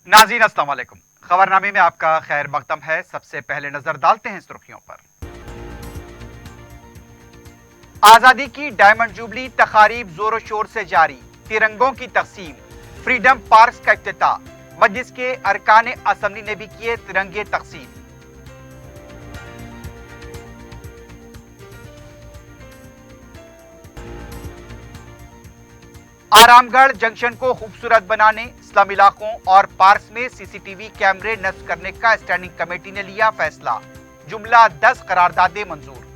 नाज़रीन अस्सलाम वालेकुम। खबरनामे में आपका खैर मकदम है। सबसे पहले नजर डालते हैं सुर्खियों पर। आजादी की डायमंड जुबली तकारीब जोरों शोर से जारी। तिरंगों की तकसीम, फ्रीडम पार्क का इफ्तिताह। मजलिस के अरकान असम्बली ने भी किए तिरंगे तकसीम। आरामगढ़ जंक्शन को खूबसूरत बनाने, स्लम इलाकों और पार्क्स में सीसीटीवी कैमरे नस्ब करने का स्टैंडिंग कमेटी ने लिया फैसला। जुमला 10 करारदादे मंजूर।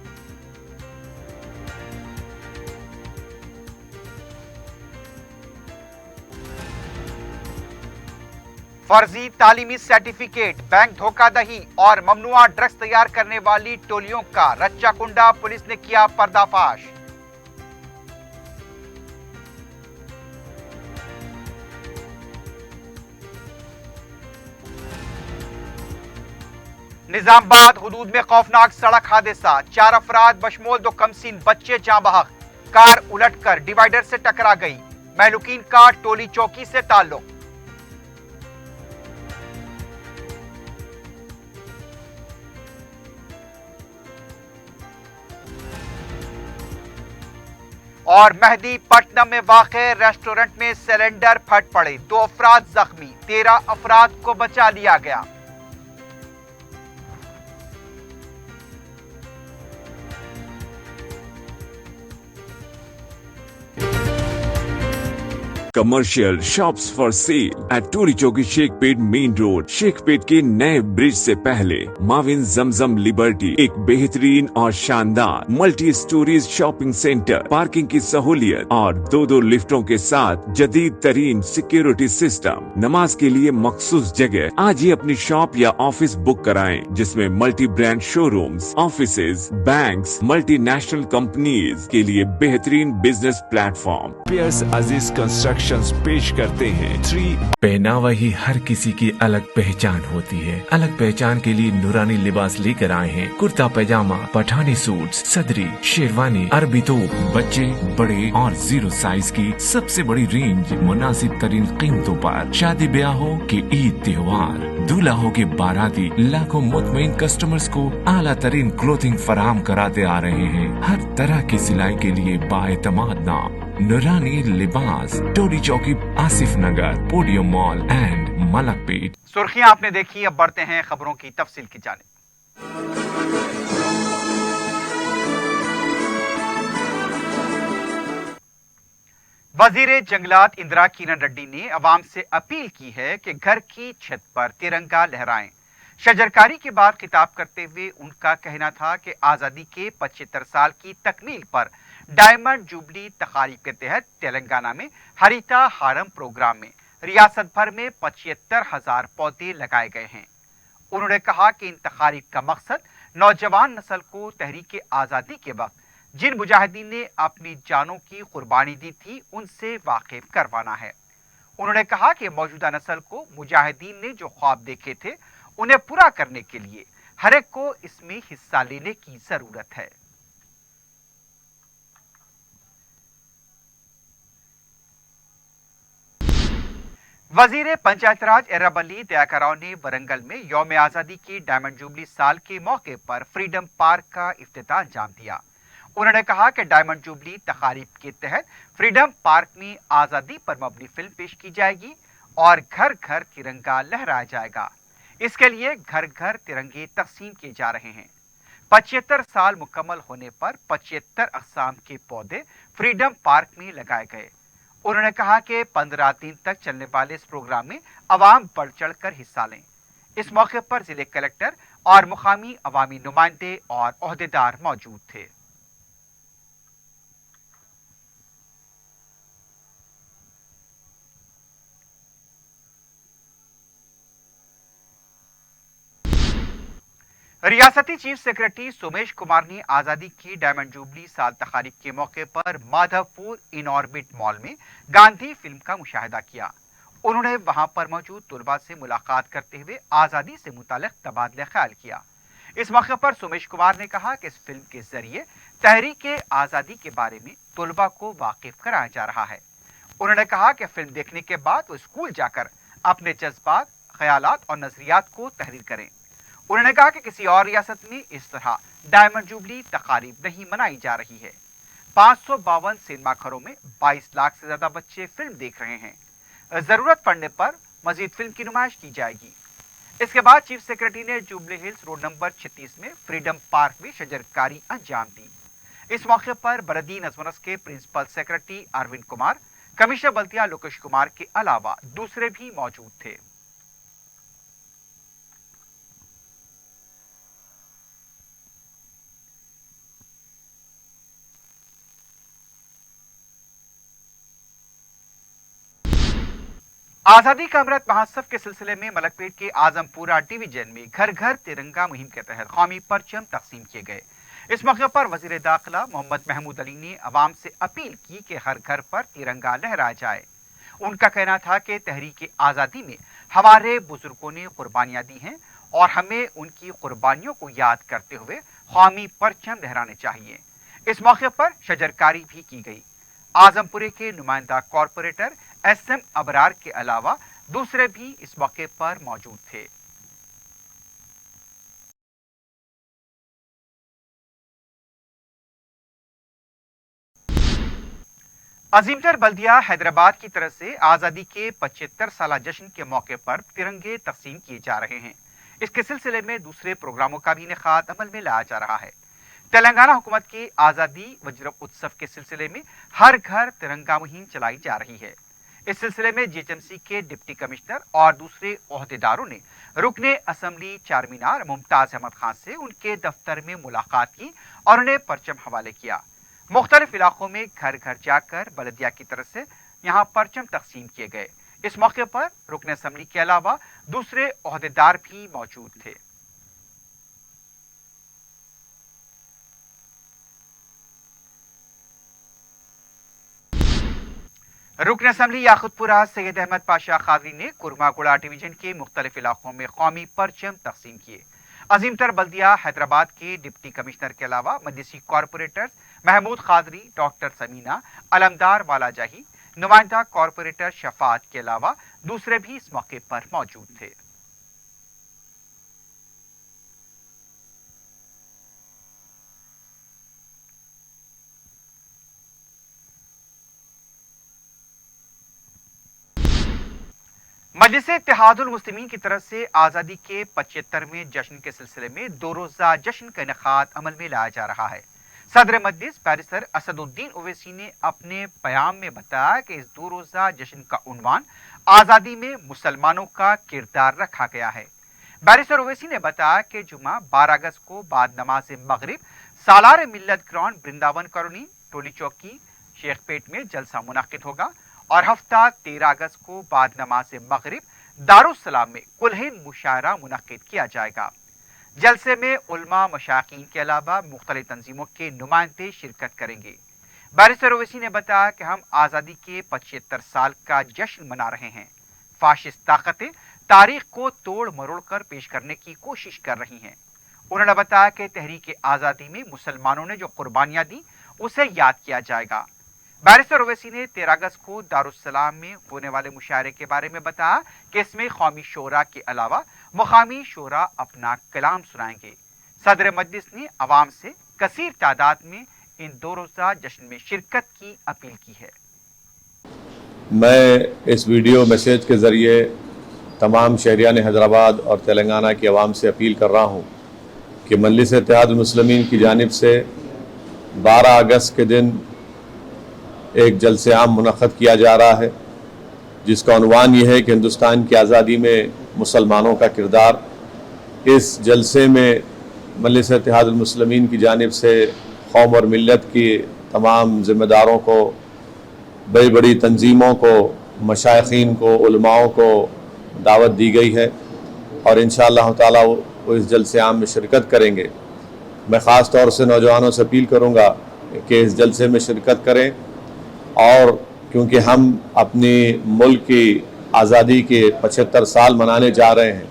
फर्जी तालीमी सर्टिफिकेट, बैंक धोखाधड़ी और ममनुआ ड्रग्स तैयार करने वाली टोलियों का रच्चा कुंडा पुलिस ने किया पर्दाफाश। निजामाबाद हुदूद में खौफनाक सड़क हादसा, 4 अफराद बशमोल 2 कमसीन बच्चे जाँ बहक। कार उलटकर डिवाइडर से टकरा गई। महलूकीन का टोली चौकी से ताल्लुक। और मेहदी पटनम में वाक़े रेस्टोरेंट में सिलेंडर फट पड़े, 2 अफराद जख्मी, 13 अफराद को बचा लिया गया। Commercial shops for sale at Toli Chowki Shaikpet main road. Shaikpet के नए ब्रिज से पहले माविन जमजम लिबर्टी एक बेहतरीन और शानदार multi storeys shopping centre, parking की सहूलियत और 2 लिफ्टों के साथ जदीद तरीन सिक्योरिटी सिस्टम। नमाज के लिए मखसूस जगह। आज ही अपनी शॉप या ऑफिस बुक कराएं, जिसमें multi brand showrooms, offices, banks, multinational companies के लिए बेहतरीन बिजनेस प्लेटफॉर्म। पियर्स अजीज कंस्ट्रक्शन पेश करते हैं 3। पहनावा ही हर किसी की अलग पहचान होती है। अलग पहचान के लिए नूरानी लिबास लेकर आए हैं। कुर्ता पैजामा, पठानी सूट, सदरी, शेरवानी, अरबी तोप, बच्चे, बड़े और 0 साइज की सबसे बड़ी रेंज मुनासिब तरीन कीमतों पर। शादी ब्याह हो कि ईद त्योहार, दूल्हा हो के बाराती, लाखों मुतमईन कस्टमर्स को आला तरीन क्लोथिंग फराहम कराते आ रहे हैं। हर तरह की सिलाई के लिए बाएतमाद नाम नूरानी लिबास, टोरी चौकी, आसिफ नगर, पोडियम मॉल एंड मलकपेट। सुर्खियां आपने देखी, अब बढ़ते हैं खबरों की तफसील की जानिब। वजीर जंगलात इंदिरा किरण रेड्डी ने अवाम से अपील की है कि घर की छत पर तिरंगा लहराएं। शजरकारी के बाद खिताब करते हुए उनका कहना था कि आजादी के 75 साल की तकमील पर डायमंड जुबली तकारीब के तहत तेलंगाना में हरिता हारम प्रोग्राम में रियासत भर में 75,000 पौधे लगाए गए हैं। उन्होंने कहा कि इन तकारीब का मकसद नौजवान नस्ल को तहरीक आज़ादी के वक्त जिन मुजाहिदीन ने अपनी जानों की कुर्बानी दी थी उनसे वाकिफ करवाना है। उन्होंने कहा कि मौजूदा नस्ल को मुजाहिदीन ने जो ख्वाब देखे थे उन्हें पूरा करने के लिए हर एक को इसमें हिस्सा लेने की जरूरत है। वजीर पंचायत राज एर्राबल्ली दयाकराव ने वरंगल में यौम आज़ादी की डायमंड जुबली साल के मौके पर फ्रीडम पार्क का इफ्तिताह अंजाम दिया। उन्होंने कहा कि डायमंड जुबली तकारीब के तहत फ्रीडम पार्क में आज़ादी पर मबनी फिल्म पेश की जाएगी और घर घर तिरंगा लहराया जाएगा। इसके लिए घर घर तिरंगे तकसीम किए जा रहे हैं। 75 साल मुकम्मल होने पर 75 अक़साम के पौधे फ्रीडम पार्क में लगाए गए। उन्होंने कहा कि 15 दिन तक चलने वाले इस प्रोग्राम में अवाम बढ़ चढ़ कर हिस्सा लें। इस मौके पर जिले कलेक्टर और मुकामी अवामी नुमाइंदे और ओहदेदार मौजूद थे। रियासती चीफ सेक्रेटरी सोमेश कुमार ने आजादी की डायमंड जुबली साल तकारीब के मौके पर माधवपुर इन ऑर्बिट मॉल में गांधी फिल्म का मुशाहिदा किया। उन्होंने वहां पर मौजूद तुलबा से मुलाकात करते हुए आजादी से मुताल्लिक तबादला ख्याल किया। इस मौके पर सोमेश कुमार ने कहा कि इस फिल्म के जरिए तहरीक आजादी के बारे में तुलबा को वाकिफ कराया जा रहा है। उन्होंने कहा कि फिल्म देखने के बाद वो स्कूल जाकर अपने जज्बात, ख्यालात और नजरियात को तहरीर करें। उन्होंने कहा कि किसी और रियासत में इस तरह डायमंड जुबली तकारीब नहीं मनाई जा रही है। 552 सिनेमा घरों में 22 लाख से ज्यादा बच्चे फिल्म देख रहे हैं। जरूरत पड़ने पर मजीद फिल्म की नुमाइश की जाएगी। इसके बाद चीफ सेक्रेटरी ने जुबली हिल्स रोड नंबर 36 में फ्रीडम पार्क में शजरकारी अंजाम दी। इस मौके पर बरदी नजमनस के principal secretary Arvind Kumar, commissioner बल्दिया लोकेश कुमार के अलावा दूसरे भी मौजूद थे। आजादी का अमृत महोत्सव के सिलसिले में मलकपेट के आजमपुरा डिवीजन में घर घर तिरंगा मुहिम के तहत कौमी परचम तकसीम किए गए। इस मौके पर वजीर दाखिला मोहम्मद महमूद अली ने अवाम से अपील की कि हर घर पर तिरंगा लहराया जाए। उनका कहना था कि तहरीक आज़ादी में हमारे बुजुर्गों ने कुर्बानियां दी हैं और हमें उनकी कुर्बानियों को याद करते हुए कौमी परचम लहराने चाहिए। इस मौके पर शजरकारी भी की गई। आजमपुरे के नुमाइंदा कॉरपोरेटर SM अबरार के अलावा दूसरे भी इस मौके पर मौजूद थे। अजीमतर बल्दिया हैदराबाद की तरफ से आजादी के 75 साला जश्न के मौके पर तिरंगे तकसीम किए जा रहे हैं। इसके सिलसिले में दूसरे प्रोग्रामों का भी इनेकाद अमल में लाया जा रहा है। तेलंगाना हुकूमत के आजादी वज्र उत्सव के सिलसिले में हर घर तिरंगा मुहिम चलाई जा रही है। इस सिलसिले में GHMC के डिप्टी कमिश्नर और दूसरे ओहदेदारों ने रुकने असम्बली चारमीनार मुमताज अहमद खान से उनके दफ्तर में मुलाकात की और उन्हें परचम हवाले किया। मुख्तलिफ इलाकों में घर घर जाकर बलदिया की तरफ से यहाँ परचम तकसीम किए गए। इस मौके पर रुकने असम्बली के अलावा दूसरे ओहदेदार भी मौजूद थे। रुकन असम्बली याकुतपुरा सैयद अहमद पाशा खादरी ने कुरमागुड़ा डिवीजन के मुख्तलिफ इलाकों में कौमी परचम तकसीम किए। अजीमतर बल्दिया हैदराबाद के डिप्टी कमिश्नर के अलावा मजलिसी कॉरपोरेटर महमूद खादरी, डॉक्टर समीना, अलमदार वालाजाही, नुमाइंदा कॉरपोरेटर शफात के अलावा दूसरे भी इस मौके पर मौजूद थे। मजलिस इत्तेहादुल मुस्लिमीन की तरफ से आज़ादी के 75वें जश्न के सिलसिले में 2 रोज़ा जश्न का इनेकाद अमल में लाया जा रहा है। सदर मजलिस बैरिस्टर असदुद्दीन ओवैसी ने अपने बयान में बताया कि इस 2 रोज़ा जश्न का उन्वान आज़ादी में मुसलमानों का किरदार रखा गया है। बैरिस्टर ओवैसी ने बताया कि जुमा 12 अगस्त को बाद नमाज मगरिब सालार मिल्लत ग्राउंड वृंदावन कॉलोनी टोली चौकी शेखपेट में जलसा मुनाकिद होगा और हफ्ता 13 अगस्त को बाद नमाज मगरिब दारुस्सलाम में कुलहिन मुशायरा मुनक्किद किया जाएगा। जलसे में उलमा मशाकीन के अलावा मुख्तलिफ तंजीमों के नुमाइंदे शिरकत करेंगे। बैरिस्टर ओवैसी ने बताया कि हम आज़ादी के 75 साल का जश्न मना रहे हैं। फाशिस्ट ताकतें तारीख को तोड़ मरोड़ कर पेश करने की कोशिश कर रही हैं। उन्होंने बताया कि तहरीक आज़ादी में मुसलमानों ने जो कुर्बानियां दी उसे याद किया जाएगा। बैरिस्टर ओवैसी ने 13 अगस्त को दारुस्सलाम में होने वाले मुशायरे के बारे में बताया कि इसमें कौमी शोरा के अलावा मुकामी शोरा अपना कलाम सुनाएंगे। सदर मजलिस ने अवाम से कसीर तादाद में इन 2 रोज़ा जश्न में शिरकत की अपील की है। मैं इस वीडियो मैसेज के ज़रिए तमाम शहरियान हैदराबाद और तेलंगाना की आवाम से अपील कर रहा हूँ कि मजलिस इत्तेहादुल मुस्लिमीन की जानिब से 12 अगस्त के दिन एक जलसे आम मुनक़्क़द किया जा रहा है, जिसका उन्वान ये है कि हिंदुस्तान की आज़ादी में मुसलमानों का किरदार। इस जलसे में मजलिस इत्तेहादुल मुस्लिमीन की जानिब से कौम और मिल्लत की तमाम ज़िम्मेदारों को, बड़ी बड़ी तंजीमों को, मशाइखीन को, उलमाओं को दावत दी गई है और इंशाअल्लाह ताला वो इस जलसे आम में शिरकत करेंगे। मैं ख़ास तौर से नौजवानों से अपील करूँगा कि इस जलसे में शिरकत करें और क्योंकि हम अपनी मुल्क की आज़ादी के 75 साल मनाने जा रहे हैं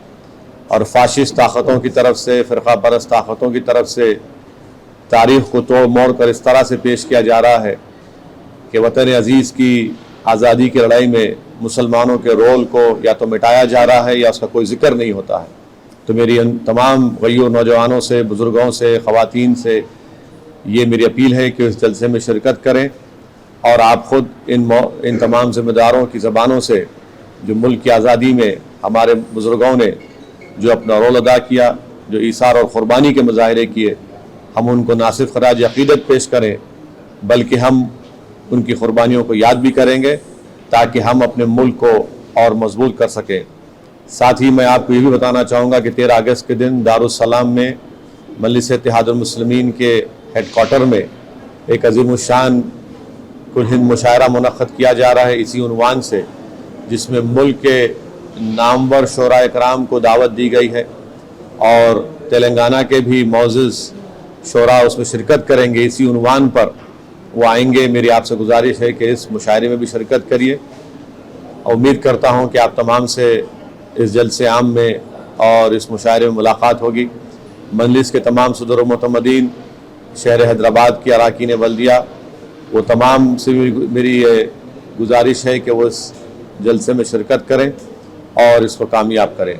और फाशिस्ट ताकतों की तरफ से, फ़िरक़ा परस्त ताकतों की तरफ से तारीख़ को तोड़ मोड़ कर इस तरह से पेश किया जा रहा है कि वतन अज़ीज़ की आज़ादी की लड़ाई में मुसलमानों के रोल को या तो मिटाया जा रहा है या उसका कोई जिक्र नहीं होता है। तो मेरी उन तमाम गय्यूर नौजवानों से, बुज़ुर्गों से, ख़वातीन से ये मेरी अपील है कि इस जलसे में शिरकत करें और आप ख़ुद इन तमाम ज़िम्मेदारों की ज़बानों से जो मुल्क की आज़ादी में हमारे बुज़ुर्गों ने जो अपना रोल अदा किया, जो ईसार और क़ुरबानी के मुजाहरे किए, हम उनको ना सिर्फ ख़राज अक़ीदत पेश करें बल्कि हम उनकी क़ुरबानियों को याद भी करेंगे ताकि हम अपने मुल्क को और मजबूत कर सकें। साथ ही मैं आपको ये भी बताना चाहूँगा कि 13 अगस्त के दिन दारुस्सलाम में मजलिस इत्तेहादुल मुस्लिमीन के हेडक्वार्टर में एक अज़ीमुश्शान कुल हिंद मुशायरा मुनक़्क़द किया जा रहा है इसी उन्वान से, जिसमें मुल्क के नामवर शोरा इकराम को दावत दी गई है और तेलंगाना के भी मौज़ूज़ शोरा उसमें शिरकत करेंगे। इसी उन्वान पर वो आएंगे। मेरी आपसे गुजारिश है कि इस मुशायरे में भी शिरकत करिए। उम्मीद करता हूँ कि आप तमाम से इस जलसे आम में और इस मुशायरे में मुलाकात होगी। मजलिस के तमाम सदर व मुतमदीन, शहर हैदराबाद की अराकीन बल्दिया, वो तमाम से मेरी ये गुजारिश है कि वो इस जलसे में शिरकत करें और इसको कामयाब करें।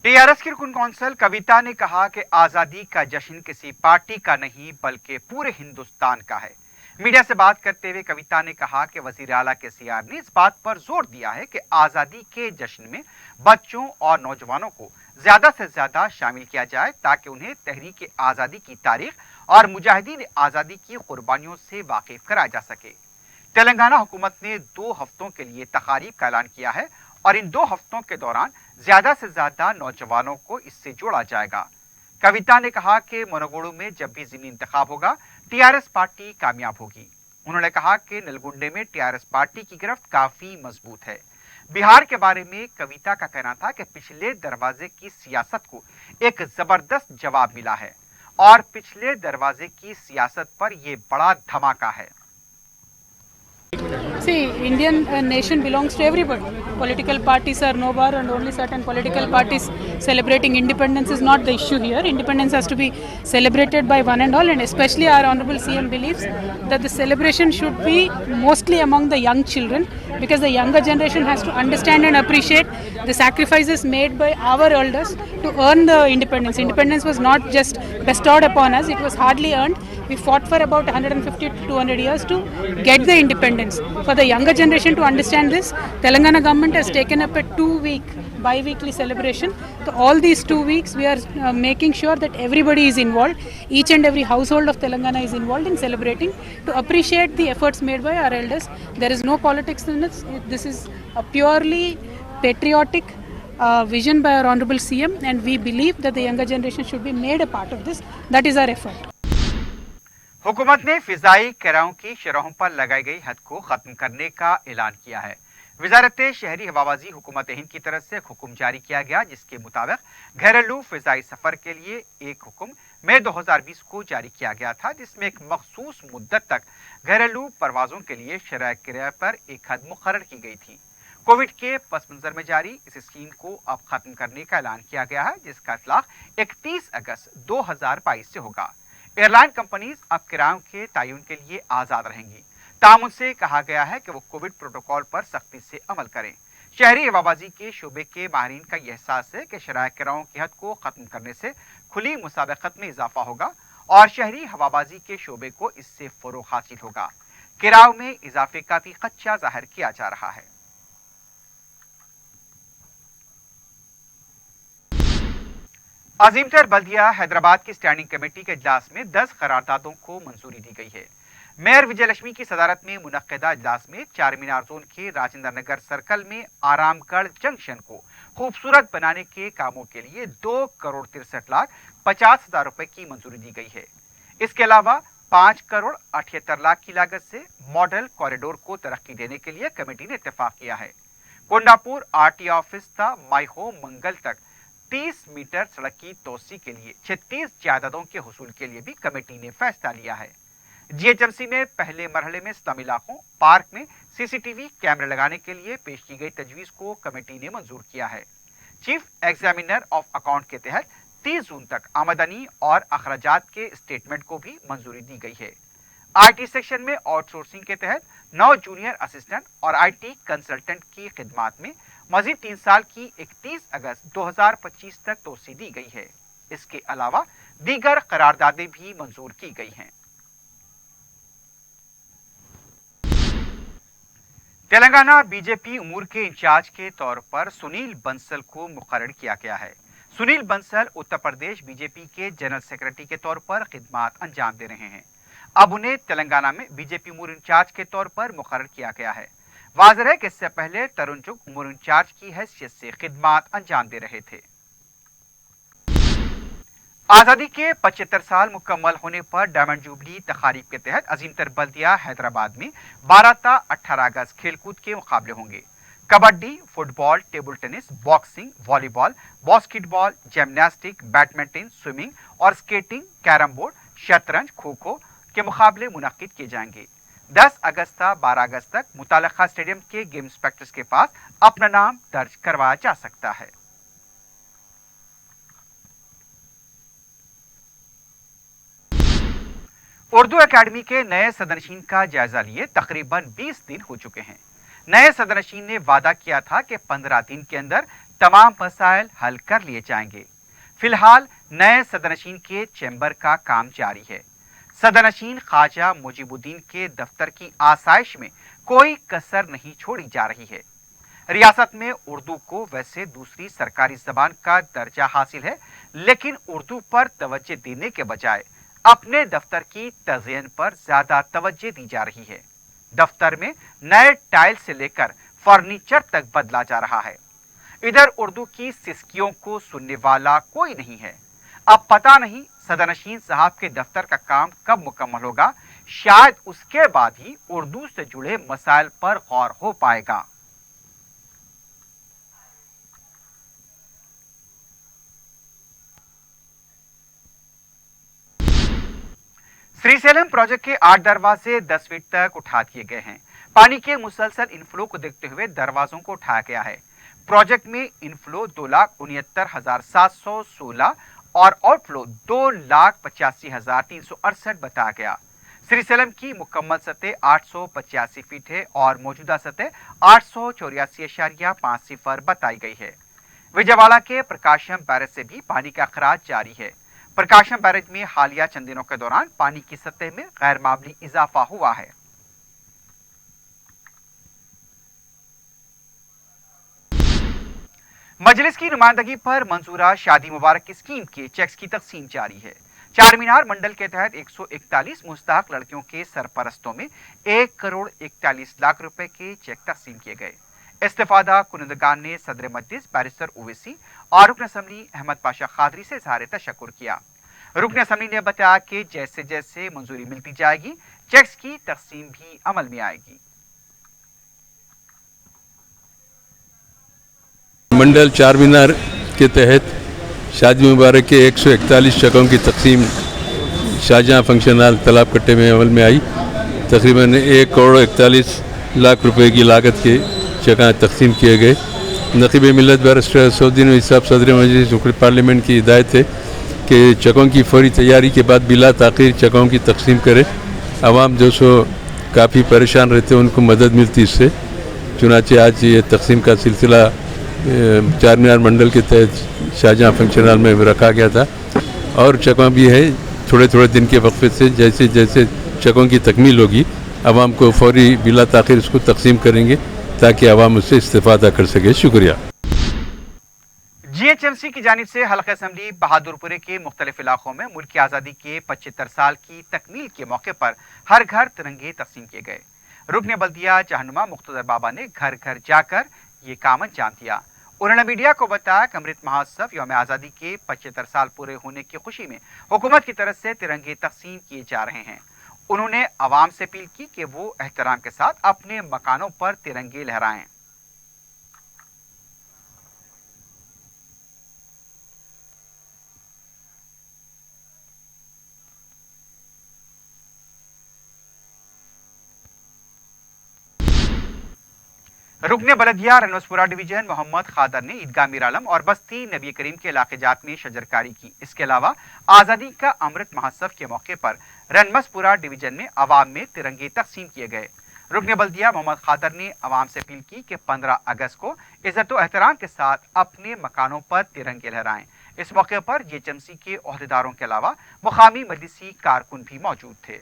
टीआरएस की रुकन कौंसल कविता ने कहा कि आज़ादी का जश्न किसी पार्टी का नहीं बल्कि पूरे हिंदुस्तान का है। मीडिया से बात करते हुए कविता ने कहा कि वज़ीर आला केसीआर ने इस बात पर जोर दिया है कि आज़ादी के जश्न में बच्चों और नौजवानों को ज़्यादा से ज़्यादा शामिल किया जाए ताकि उन्हें तहरीक आज़ादी की तारीख और मुजाहिदीन आज़ादी की कुर्बानियों से वाकिफ कराया जा सके। तेलंगाना हुकूमत ने 2 हफ्तों के लिए तकारीब का ऐलान किया है और इन 2 हफ्तों के दौरान ज्यादा से ज्यादा नौजवानों को इससे जोड़ा जाएगा। कविता ने कहा कि मनोगुड़ू में जब भी ज़मीनी इंतखाब होगा टीआरएस पार्टी कामयाब होगी। उन्होंने कहा कि नलगुंडे में टीआरएस पार्टी की गिरफ्त काफी मजबूत है। बिहार के बारे में कविता का कहना था कि पिछले दरवाजे की सियासत को एक जबरदस्त जवाब मिला है और पिछले दरवाजे की सियासत पर यह बड़ा धमाका है। See, Indian nation belongs to everybody. Political parties are no bar, and only certain political parties celebrating independence is not the issue here. Independence has to be celebrated by one and all, and especially our Honorable CM believes that the celebration should be mostly among the young children, because the younger generation has to understand and appreciate the sacrifices made by our elders to earn the independence. Independence was not just bestowed upon us, it was hardly earned. We fought for about 150 to 200 years to get the independence. For the younger generation to understand this, Telangana government has taken up a 2-week bi-weekly celebration. So all these 2 weeks we are making sure that everybody is involved. Each and every household of Telangana is involved in celebrating to appreciate the efforts made by our elders. There is no politics in this. This is a purely patriotic vision by our Honorable CM, and we believe that the younger generation should be made a part of this. That is our effort. हुकूमत ने फिजाई किरायों की शरहों पर लगाई गई हद को खत्म करने का ऐलान किया है। वजारत शहरी हवाबाजी हुकूमत हिंद की तरफ से एक हुक्म जारी किया गया, जिसके मुताबिक घरेलू फिजाई सफर के लिए एक हुक्म मई 2020 को जारी किया गया था, जिसमें एक मखसूस मुद्दत तक घरेलू परवाजों के लिए शरह किराए पर एक हद मुकर्रर की गई थी। कोविड के पस मंजर में जारी इस स्कीम को अब खत्म करने का ऐलान किया गया है, जिसका इतलाक 31 अगस्त 2022 से होगा। एयरलाइन कंपनीज अब किरायों के तयन के लिए आज़ाद रहेंगी। ताम उनसे कहा गया है कि वो कोविड प्रोटोकॉल पर सख्ती से अमल करें। शहरी हवाबाजी के शोबे के माहिरीन का यह एहसास है कि शराय किरायों की हद को खत्म करने से खुली मुसाबकत में इजाफा होगा और शहरी हवाबाजी के शोबे को इससे फरोग हासिल होगा। किरायों में इजाफे का भी खदशा जाहिर किया जा रहा है। अजीमतर बल्दिया हैदराबाद की स्टैंडिंग कमेटी के इजलास में 10 करारदादों को मंजूरी दी गई है। मेयर विजयलक्ष्मी की सदारत में मुनक्किदा इजलास में 4 मीनार जोन के राजेंद्र नगर सर्कल में आरामगढ़ जंक्शन को खूबसूरत बनाने के कामों के लिए 2,63,50,000 रुपए की मंजूरी दी गई है। इसके अलावा 5,78 लाख की लागत से मॉडल कॉरिडोर को तरक्की देने के लिए कमेटी ने इत्तेफाक किया है। कोंडापुर आरटी ऑफिस था माई होम मंगल तक 30 मीटर सड़क की तोसी के लिए 36 जायदादों के हुसूल के लिए भी कमेटी ने फैसला लिया है। जीएचएमसी में पहले मरहले में इस्लामी इलाकों पार्क में सीसीटीवी कैमरे लगाने के लिए पेश की गई तजवीज़ को कमेटी ने मंजूर किया है। चीफ एग्जामिनर ऑफ अकाउंट के तहत 30 जून तक आमदनी और अखराजात के स्टेटमेंट को भी मंजूरी दी गई है। आईटी सेक्शन में आउटसोर्सिंग के तहत 9 जूनियर असिस्टेंट और आईटी कंसल्टेंट की खिदमात में मजीद 3 साल की 31 अगस्त 2025 तक तोसी दी गई है। इसके अलावा दीगर करारदादें भी मंजूर की गई हैं। तेलंगाना बीजेपी उमूर के इंचार्ज के तौर पर सुनील बंसल को मुकर्रर किया गया है। सुनील बंसल उत्तर प्रदेश बीजेपी के जनरल सेक्रेटरी के तौर पर खिदमात अंजाम दे रहे हैं। अब उन्हें तेलंगाना में बीजेपी उमूर इंचार्ज के तौर पर मुकर्रर किया गया है। वाज़ेह है कि इससे पहले तरुण चुग उमूर इंचार्ज की हैसियत से खिदमात अंजाम दे रहे थे। आज़ादी के 75 साल मुकम्मल होने पर डायमंड जुबली तकारीब के तहत अजीम तर बल्दिया हैदराबाद में 12 ता 18 अगस्त खेलकूद के मुकाबले होंगे। Kabaddi, football, table tennis, boxing, volleyball, basketball, gymnastic, badminton, swimming और स्केटिंग, कैरम बोर्ड, शतरंज, खो खो के मुकाबले मुनक्किद किए जाएंगे। 10 अगस्त से 12 अगस्त तक मुताल्लिका स्टेडियम के गेम इंस्पेक्टर्स के पास अपना नाम दर्ज करवाया जा सकता है। उर्दू एकेडमी के नए सदनशीन का जायजा लिए तकरीबन 20 दिन हो चुके हैं। नए सदनशीन ने वादा किया था कि 15 दिन के अंदर तमाम मसाइल हल कर लिए जाएंगे। फिलहाल नए सदनशीन के चैम्बर का काम जारी है। सदनशीन ख्वाजा मुजीबुद्दीन के दफ्तर की आसाइश में कोई कसर नहीं छोड़ी जा रही है। रियासत में उर्दू को वैसे दूसरी सरकारी जबान का दर्जा हासिल है, लेकिन उर्दू पर तवज्जो देने के बजाय अपने दफ्तर की तज़यीन पर ज्यादा तवज्जो दी जा रही है। दफ्तर में नए टाइल से लेकर फर्नीचर तक बदला जा रहा है। इधर उर्दू की सिस्कियों को सुनने वाला कोई नहीं है। अब पता नहीं सदनशीन साहब के दफ्तर का काम कब मुकम्मल होगा। शायद उसके बाद ही उर्दू से जुड़े मसाइल पर गौर हो पाएगा। श्रीशैलम प्रोजेक्ट के 8 दरवाजे 10 फीट तक उठा दिए गए हैं। पानी के मुसलसल इनफ्लो को देखते हुए दरवाजों को उठाया गया है। प्रोजेक्ट में इनफ्लो 2,69,716 और आउटफ्लो 2,85,368 बताया गया। श्रीशैलम की मुकम्मल सतह 885 फीट है और मौजूदा सतह 884.50 बताई गई है। विजयवाड़ा के प्रकाशम बैरेज से भी पानी का खराज जारी है। प्रकाशम बैरेज में हालिया चंद दिनों के दौरान पानी की सतह में गैर मामूली इजाफा हुआ है। मजलिस की नुमाइंदगी पर मंजूरा शादी मुबारक स्कीम के चेक्स की तकसीम जारी है। चार मीनार मंडल के तहत 141 मुस्तहक लड़कियों के सरपरस्तों में 1,41,00,000 रुपए के चेक तकसीम किए गए। इस्तेफादा कुनंदगान ने सदर मजलिस बैरिस्टर ओवैसी और रुकन असम्बली अहमद पाशा खादरी से इज़हार तशक्कुर किया। रुकन असम्बली ने बताया कि जैसे जैसे मंजूरी मिलती जाएगी चेक्स की तकसीम भी अमल में आएगी। मंडल चार मीनार के तहत शादी मुबारक के 141 चेकों की तकसीम शाहजहां फंक्शन हॉल तालाब कट्टे में अमल में आई। तकरीबन 1,41,00,000 रुपए की लागत के चेक तकसीम किए गए। नक़ीब मिल्लत बैरिस्टर असदुद्दीन साहब सदर मजलिस हुकूमत पार्लियामेंट की हिदायत है कि चेकों की फौरी तैयारी के बाद बिला ताख़ीर चेकों की तकसीम करें। आवाम जो सो काफ़ी परेशान रहते हैं उनको मदद मिलती इससे। चुनांचे आज ये तकसीम का सिलसिला चार मीनार मंडल के तहत शाहजहां फंक्शन हॉल में रखा गया था और चेकों भी है थोड़े थोड़े दिन के वक्फे से जैसे जैसे चेकों की तकमील होगी आवाम को फौरी बिला ताख़ीर उसको तकसीम करेंगे ताकि आवाम उससे इस्तेफादा कर सके। शुक्रिया। जीएचएमसी की जानिब से हल्का असम्बली बहादुरपुरे के मुख्तलिफ इलाकों में मुल्क की आज़ादी के 75 साल की तकमील के मौके पर हर घर तिरंगे तकसीम किए गए। रुकन बल्दिया जहनुमा मुख्तदर बाबा ने घर घर जाकर ये काम अंजाम दिया। उन्होंने मीडिया को बताया कि अमृत महोत्सव यौम आज़ादी के 75 साल पूरे होने की खुशी में हुकूमत की तरफ से तिरंगे तकसीम किए जा रहे हैं। उन्होंने आवाम से अपील की कि वो एहतराम के साथ अपने मकानों पर तिरंगे लहराएं। रुकने बलदिया रनवसपुरा डिवीजन मोहम्मद खादर ने ईदगाह मीर आलम और बस्ती नबी करीम के इलाके जात में शजरकारी की। इसके अलावा आज़ादी का अमृत महोत्सव के मौके पर रनमसपुरा डिवीजन में अवाम में तिरंगे तकसीम किए गए। रुकन बल्दिया मोहम्मद खादर ने अवाम से अपील की कि 15 अगस्त को इज्जत व एहतराम के साथ अपने मकानों पर तिरंगे लहराएं। इस मौके पर जीएचएमसी के ओहदेदारों के अलावा मुकामी मजलिसी कारकुन भी मौजूद थे।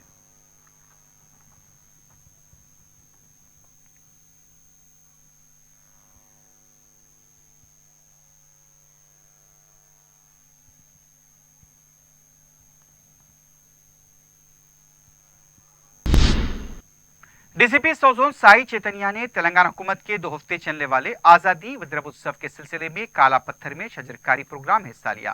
डीसीपी सोजोन साई चैतन्या ने तेलंगाना हुकूमत के 2 हफ्ते चलने वाले आजादी विद्रव उत्सव के सिलसिले में काला पत्थर में शजरकारी प्रोग्राम में हिस्सा लिया।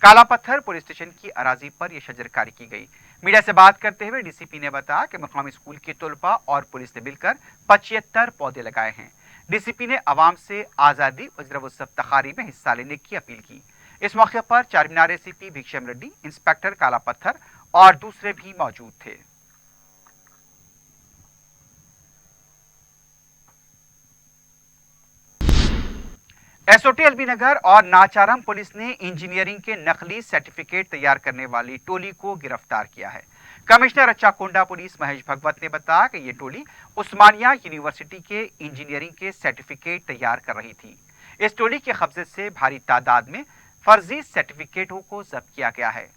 काला पत्थर पुलिस स्टेशन की अराजी पर यह शजरकारी की गई। मीडिया से बात करते हुए डीसीपी ने बताया कि मुकामी स्कूल के तलबा और पुलिस ने मिलकर 75 पौधे लगाए हैं। डीसीपी ने आवाम से आजादी विद्रव उत्सव तकारीब में हिस्सा लेने की अपील की। इस मौके पर चारमीनार एसीपी भिक्षम रेड्डी, इंस्पेक्टर काला पत्थर और दूसरे भी मौजूद थे। एसओटी एलबी नगर और नाचारम पुलिस ने इंजीनियरिंग के नकली सर्टिफिकेट तैयार करने वाली टोली को गिरफ्तार किया है। कमिश्नर रच्चाकोंडा पुलिस महेश भगवत ने बताया कि ये टोली उस्मानिया यूनिवर्सिटी के इंजीनियरिंग के सर्टिफिकेट तैयार कर रही थी। इस टोली के कब्जे से भारी तादाद में फर्जी सर्टिफिकेटों को जब्त किया गया है।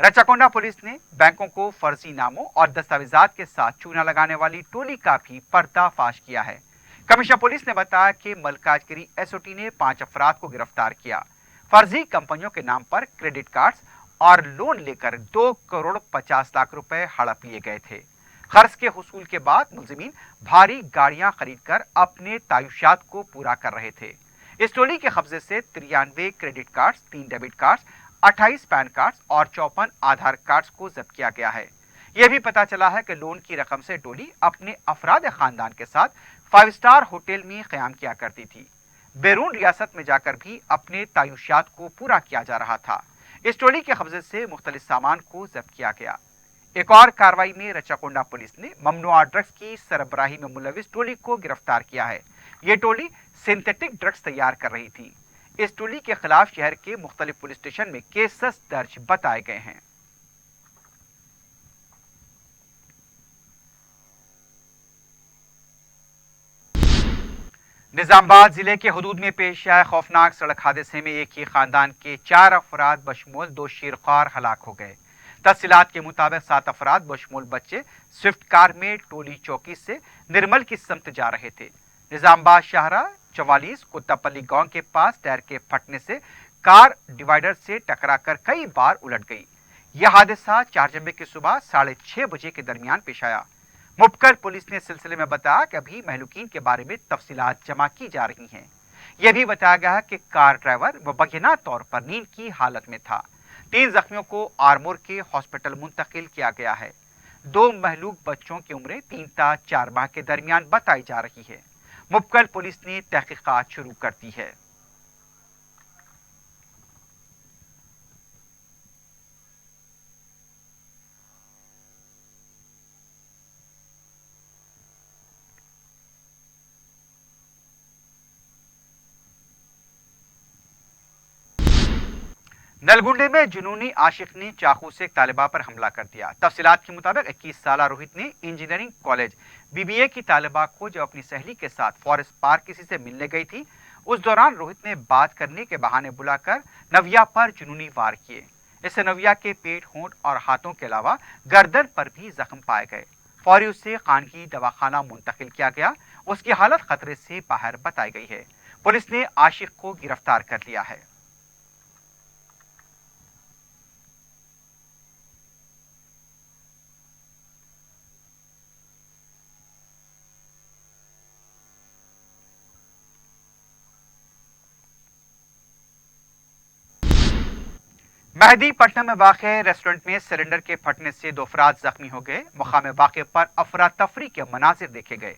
रच्चाकोंडा पुलिस ने बैंकों को फर्जी नामों और दस्तावेजात के साथ चूना लगाने वाली टोली का भी पर्दाफाश किया है। कमिश्नर पुलिस ने बताया कि मलकाजगिरी एसओटी ने 5 अफराद को गिरफ्तार किया। फर्जी कंपनियों के नाम पर क्रेडिट कार्ड्स और लोन लेकर 2 करोड़ 50 लाख रुपए हड़प लिए गए थे। कर्ज के हुसूल के बाद मुलजिमीन भारी गाड़ियां खरीदकर अपने तायुशात को पूरा कर रहे थे। इस टोली के कब्जे से 93 credit cards, 3 debit cards, 28 pan cards और 54 आधार कार्ड्स को जब्त किया गया है। यह भी पता चला है कि लोन की रकम से टोली अपने अफराद खानदान के साथ 5 स्टार होटल में क़याम किया करती थी। बैरून रियासत में जाकर भी अपने तायुशात को पूरा किया जा रहा था। इस टोली के कब्जे से मुख्तलिफ सामान को जब्त किया गया। एक और कार्रवाई में रच्चाकोंडा पुलिस ने ममनुआ ड्रग्स की सरबराही में मुलविस टोली को गिरफ्तार किया है। ये टोली सिंथेटिक ड्रग्स तैयार कर रही थी। इस टोली के खिलाफ शहर के मुख्तलिफ पुलिस स्टेशन में केसेस दर्ज बताए गए हैं। निजामाबाद जिले के हदूद में पेश आए खौफनाक सड़क हादसे में एक ही खानदान के 4 अफराद बशमूल 2 शेरख्वार हलाक हो गए। तफसीलात के मुताबिक 7 अफराद बशमूल बच्चे स्विफ्ट कार में टोली चौकी से निर्मल की समत जा रहे थे। निजामाबाद शाहरा 44 कुत्तापल्ली गांव के पास टायर के फटने से कार डिवाइडर से टकराकर कई बार उलट गई। यह हादसा 4 जनवरी की सुबह 6:30 बजे के दरमियान पेश आया। मुबकर पुलिस ने सिलसिले में बताया कि अभी महलूकीन के बारे में तफसीलात जमा की जा रही हैं। यह भी बताया गया कि कार ड्राइवर मुबैना तौर पर नींद की हालत में था। 3 जख्मियों को आरमोर के हॉस्पिटल मुंतकिल किया गया है। 2 महलूक बच्चों की उम्रें 3 ता 4 माह के दरमियान बताई जा रही है। मुबकर पुलिस ने तहकीकात शुरू कर दी है। नलगुंडे में जुनूनी आशिक ने चाकू से एक तालिबा पर हमला कर दिया। तफसीलात के मुताबिक 21 साल रोहित ने इंजीनियरिंग कॉलेज बीबीए की तालिबा को जब अपनी सहेली के साथ फॉरेस्ट पार्क किसी से मिलने गई थी, उस दौरान रोहित ने बात करने के बहाने बुलाकर नविया पर जुनूनी वार किए। इससे नविया के पेट, होंठ और हाथों के अलावा गर्दन पर भी जख्म पाए गए। फौरी उसे खानगी दवाखाना मुंतकिल किया गया। उसकी हालत खतरे से बाहर बताई गई है। पुलिस ने आशिक को गिरफ्तार कर लिया है। मेहदीपट्टनम में वाक़े रेस्टोरेंट में सिलेंडर के फटने से 2 अफराद जख्मी हो गए। मुकाम वाक़े पर अफरा तफरी के मनाजिर देखे गए।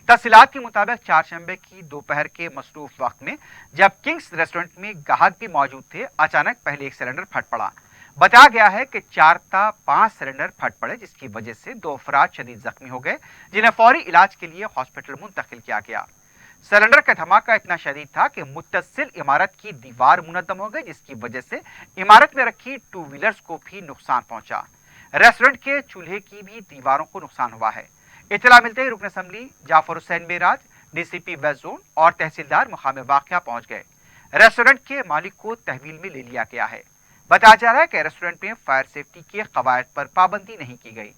तफसीलात के मुताबिक 4 जनवरी की दोपहर के मसरूफ वक्त में जब किंग्स रेस्टोरेंट में ग्राहक भी मौजूद थे, अचानक पहले एक सिलेंडर फट पड़ा। बताया गया है कि 4 ता 5 सिलेंडर फट पड़े, जिसकी वजह से 2 अफराद शदीद जख्मी हो गए, जिन्हें फौरी इलाज के लिए हॉस्पिटल मुंतकिल किया गया। सिलेंडर का धमाका इतना शदीद था कि मुत्तसिल इमारत की दीवार मुनद्दम हो गई, जिसकी वजह से इमारत में रखी 2 व्हीलर्स को भी नुकसान पहुंचा। रेस्टोरेंट के चूल्हे की भी दीवारों को नुकसान हुआ है। इत्तला मिलते ही रुकन assembly Jafar Hussain Meraj, DCP west zone और तहसीलदार मुकाम वाक़या पहुंच गए। रेस्टोरेंट के मालिक को तहवील में ले लिया गया है। बताया जा रहा है कि रेस्टोरेंट में फायर सेफ्टी के कवायद पर पाबंदी नहीं की गई।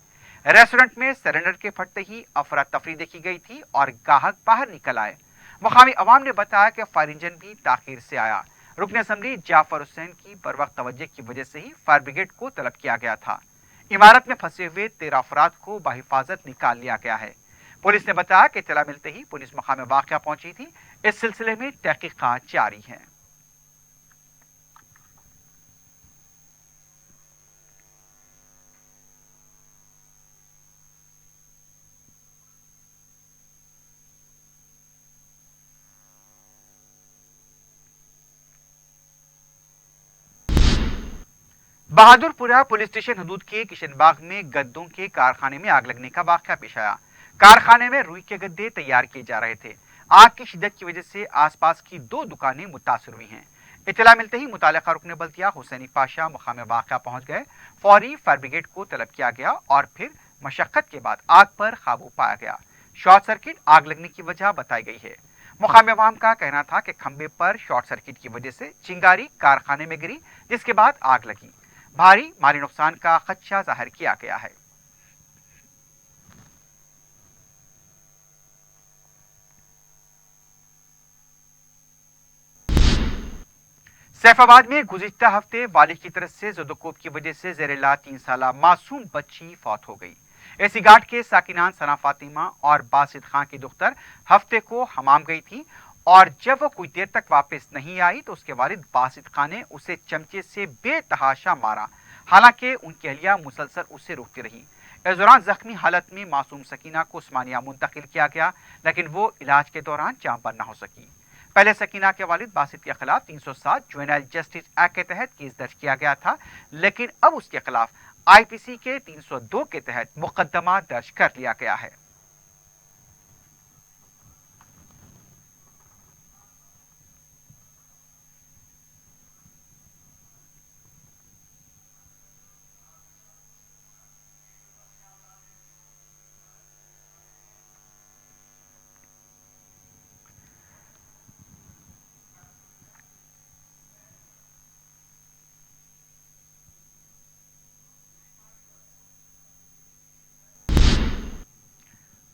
रेस्टोरेंट में सिलेंडर के फटते ही अफरा तफरी देखी गई थी और ग्राहक बाहर निकल आए। मुकामी अवाम ने बताया कि फायर इंजन भी ताखीर से आया। रुकन असम्बली जाफर हुसैन की बर वक्त तवज्जो की वजह से ही फायर ब्रिगेड को तलब किया गया था। इमारत में फंसे हुए 13 अफराद को बाहिफाजत निकाल लिया गया है। पुलिस ने बताया कि इत्तला मिलते ही पुलिस मकाम वाक़या पहुंची थी। इस सिलसिले में तहकीकात जारी है। बहादुरपुरा पुलिस स्टेशन हदूद के किशनबाग में गद्दों के कारखाने में आग लगने का वाक़या पेश आया। कारखाने में रुई के गद्दे तैयार किए जा रहे थे। आग की शिद्दत की वजह से आसपास की 2 दुकानें मुतासर हुई हैं। इत्तला मिलते ही मुतालिका रुकन बल्दिया हुसैनी पाशा मुकाम वाक़या पहुंच गए। फौरी फायर ब्रिगेड को तलब किया गया और फिर मशक्कत के बाद आग पर काबू पाया गया। शॉर्ट सर्किट आग लगने की वजह बताई गई है। मुकामी अवाम का कहना था कि खंबे पर शॉर्ट सर्किट की वजह से चिंगारी कारखाने में गिरी, जिसके बाद आग लगी। भारी माली नुकसान का खदशा जाहिर किया गया है। सैफाबाद में गुज़िश्ता हफ्ते वालिद की तरफ से ज़दोकोब की वजह से ज़ेर-ए-इलाज 3 साला मासूम बच्ची फौत हो गई। ऐसी घाट के साकिनान सना फातिमा और बासित खां की दुख्तर हफ्ते को हमाम गई थी और जब वो कुछ देर तक वापस नहीं आई तो उसके वालिद बासित खां ने उसे चमचे से बेतहाशा मारा। हालांकि उनकी अहलिया मुसलसल उसे रोकती रही। इस दौरान जख्मी हालत में मासूम सकीना को उस्मानिया मुंतकिल किया गया, लेकिन वो इलाज के दौरान जान पर न हो सकी। पहले सकीना के वालिद बासित के खिलाफ 307 जुवेनाइल जस्टिस एक्ट के तहत केस दर्ज किया गया था, लेकिन अब उसके खिलाफ आईपीसी के 302 के तहत मुकदमा दर्ज कर लिया गया है।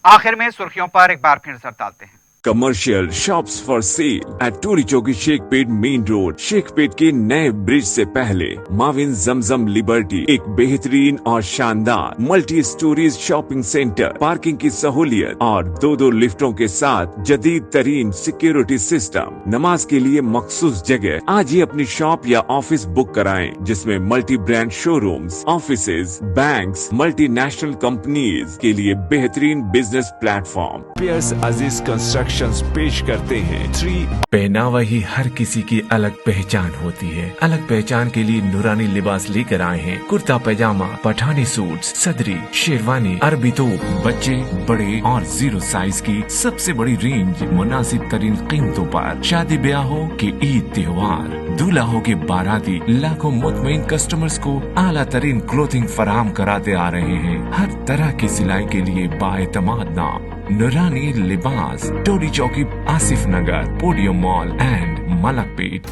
आखिर में सुर्खियों पर एक बार फिर नजर डालते हैं। Commercial shops for sale at Toli Chowki Shaikpet main road. Shaikpet के नए ब्रिज से पहले माविन जमजम लिबर्टी एक बेहतरीन और शानदार multi storeys shopping centre, parking की सहूलियत और 2 लिफ्टों के साथ जदीद तरीन सिक्योरिटी सिस्टम, नमाज के लिए मखसूस जगह। आज ही अपनी शॉप या ऑफिस बुक कराएं, जिसमें multi brand showrooms, offices, banks, multinational companies के लिए बेहतरीन बिजनेस प्लेटफॉर्म। पियर्स अजीज कंस्ट्रक्शन पेश करते हैं 3। पहनावा ही हर किसी की अलग पहचान होती है। अलग पहचान के लिए नूरानी लिबास लेकर आए हैं। कुर्ता पैजामा, पठानी सूट, सदरी, शेरवानी, अरबी तोप, बच्चे, बड़े और 0 साइज की सबसे बड़ी रेंज मुनासिब तरीन कीमतों पर। शादी ब्याह हो कि ईद त्योहार, दूल्हा हो के बाराती, लाखों मुतमईन कस्टमर्स को आला तरीन क्लोथिंग फराहम कराते आ रहे हैं। हर तरह की सिलाई के लिए बाएतमाद नाम नूरानी लिबास, टोरी चौकी, आसिफ नगर, पोडियम मॉल एंड मलकपेट।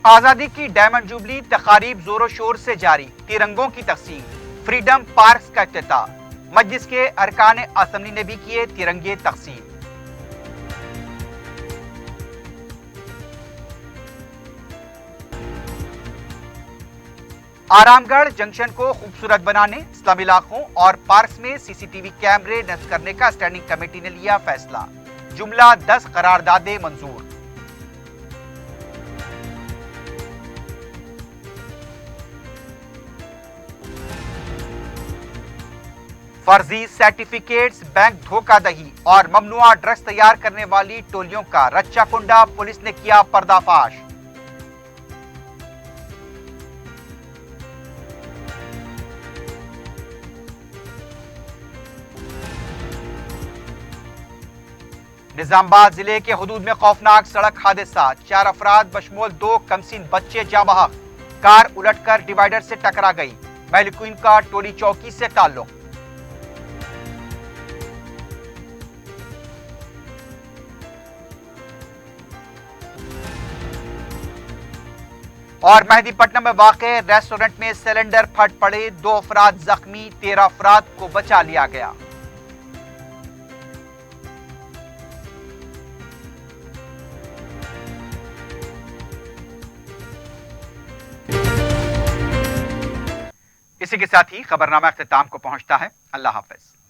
आजादी की डायमंड जुबली तकारीब जोरों शोर से जारी। तिरंगों की तकसीम, फ्रीडम पार्क्स का इफ्तिताह। मजलिस के अरकान असम्बली ने भी किए तिरंगे तकसीम। आरामगढ़ जंक्शन को खूबसूरत बनाने, इस्लामी इलाकों और पार्क्स में सीसीटीवी कैमरे नस्ब करने का स्टैंडिंग कमेटी ने लिया फैसला। जुमला 10 करारदादे मंजूर। फर्जी सर्टिफिकेट्स, बैंक धोखाधड़ी और ममनुआ ड्रग्स तैयार करने वाली टोलियों का रच्चा कुंडा पुलिस ने किया पर्दाफाश। निजामाबाद जिले के हुदूद में खौफनाक सड़क हादसा, 4 अफराद बशमूल 2 कमसीन बच्चे जाँ बहक। कार उलटकर डिवाइडर से टकरा गई। महलक्वीन का टोली चौकी से ताल्लुक। और मेहदीपट्टनम में वाक़े रेस्टोरेंट में सिलेंडर फट पड़े, 2 अफराद जख्मी, 13 अफराद को बचा लिया गया। इसी के साथ ही खबरनामा इख्तिताम को पहुंचता है। अल्लाह हाफ़िज़।